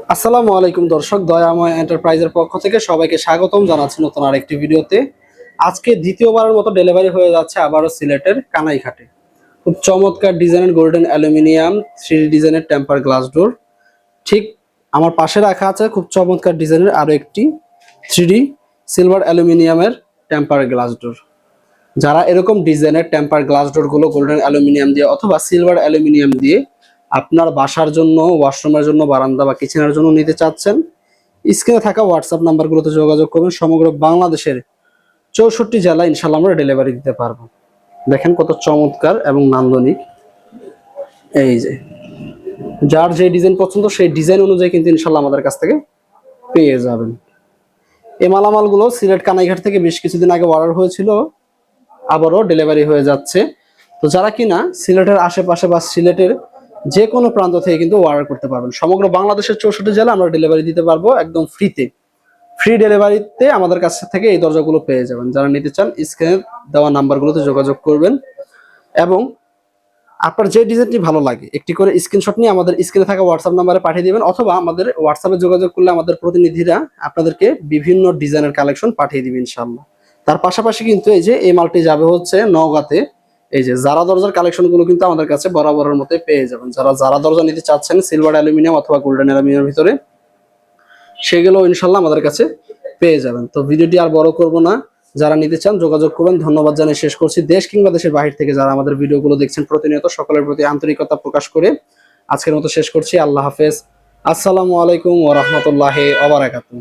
আসসালামু আলাইকুম দর্শক, দয়াময় এন্টারপ্রাইজের পক্ষ থেকে সবাইকে স্বাগতম জানাচ্ছি নতুন আরেকটি ভিডিওতে। আজকে দ্বিতীয়বারের মতো ডেলিভারি হয়ে যাচ্ছে আবারও সিলেটের কানাইঘাটে। খুব চমৎকার ডিজাইনের গোল্ডেন অ্যালুমিনিয়াম 3D ডিজাইনের টেম্পার গ্লাস ডোর। ঠিক আমার পাশে রাখা আছে খুব চমৎকার ডিজাইনের আরো একটি 3D সিলভার অ্যালুমিনিয়ামের টেম্পার গ্লাস ডোর। যারা এরকম ডিজাইনের টেম্পার গ্লাস ডোর গুলো গোল্ডেন অ্যালুমিনিয়াম দিয়ে অথবা সিলভার অ্যালুমিনিয়াম দিয়ে আপনার বাসার জন্য, ওয়াশরুমের জন্য, বারান্দা বা কিচেনের জন্য নিতে চাচ্ছেন, স্ক্রিনে থাকা হোয়াটসঅ্যাপ নাম্বারগুলোতে যোগাযোগ করবেন। সমগ্র বাংলাদেশের 64 জেলায় ইনশাল্লাহ আমরা ডেলিভারি দিতে পারবো। দেখেন কত চমৎকার এবং নান্দনিক। এই যে যার যে ডিজাইন পছন্দ সেই ডিজাইন অনুযায়ী কিন্তু ইনশাল্লাহ আমাদের কাছ থেকে পেয়ে যাবেন। এই মালামালগুলো সিলেট কানাইঘাট থেকে বেশ কিছুদিন আগে অর্ডার হয়েছিল, আবারও ডেলিভারি হয়ে যাচ্ছে। তো যারা কিনা সিলেটের আশেপাশে বা সিলেটের যে কোনো প্রান্ত থেকে কিন্তু অর্ডার করতে পারবেন। সমগ্র বাংলাদেশের 64 জেলা আমরা ডেলিভারি দিতে পারবো একদম ফ্রিতে। ফ্রি ডেলিভারিতে আমাদের কাছ থেকে এই দরজাগুলো পেয়ে যাবেন। যারা নিতে চান স্ক্রিনে দেওয়া নাম্বারগুলোতে যোগাযোগ করবেন এবং আপনার যে ডিজাইনটি ভালো লাগে একটি করে স্ক্রিনশট নিয়ে আমাদের স্ক্রিনে থাকা হোয়াটসঅ্যাপ নাম্বারে পাঠিয়ে দিবেন, অথবা আমাদের হোয়াটসঅ্যাপে যোগাযোগ করলে আমাদের প্রতিনিধিরা আপনাদেরকে বিভিন্ন ডিজাইনের কালেকশন পাঠিয়ে দিবেন ইনশাআল্লাহ। তার পাশাপাশি কিন্তু এই যে এই মালটি যাবে হচ্ছে নওগাঁতে। এই যে জারা দরজার কালেকশনগুলো কিন্তু আমাদের কাছে বরাবরের মতোই পেয়ে যাবেন। যারা জারা দরজা নিতে চাচ্ছেন সিলভার অ্যালুমিনিয়াম অথবা গোল্ডেন অ্যালুমিনিয়ামের ভিতরে, সেগুলো ইনশাল্লাহ আমাদের কাছে পেয়ে যাবেন। তো ভিডিওটি আর বড় করব না, যারা নিতে চান যোগাযোগ করবেন। ধন্যবাদ জানিয়ে শেষ করছি। দেশ কিংবা দেশের বাহির থেকে যারা আমাদের ভিডিওগুলো দেখছেন প্রতিনিয়ত সকলের প্রতি আন্তরিকতা প্রকাশ করে আজকের মতো শেষ করছি। আল্লাহ হাফেজ। আসসালামু আলাইকুম ওয়া রাহমাতুল্লাহি ওয়া বারাকাতুহু।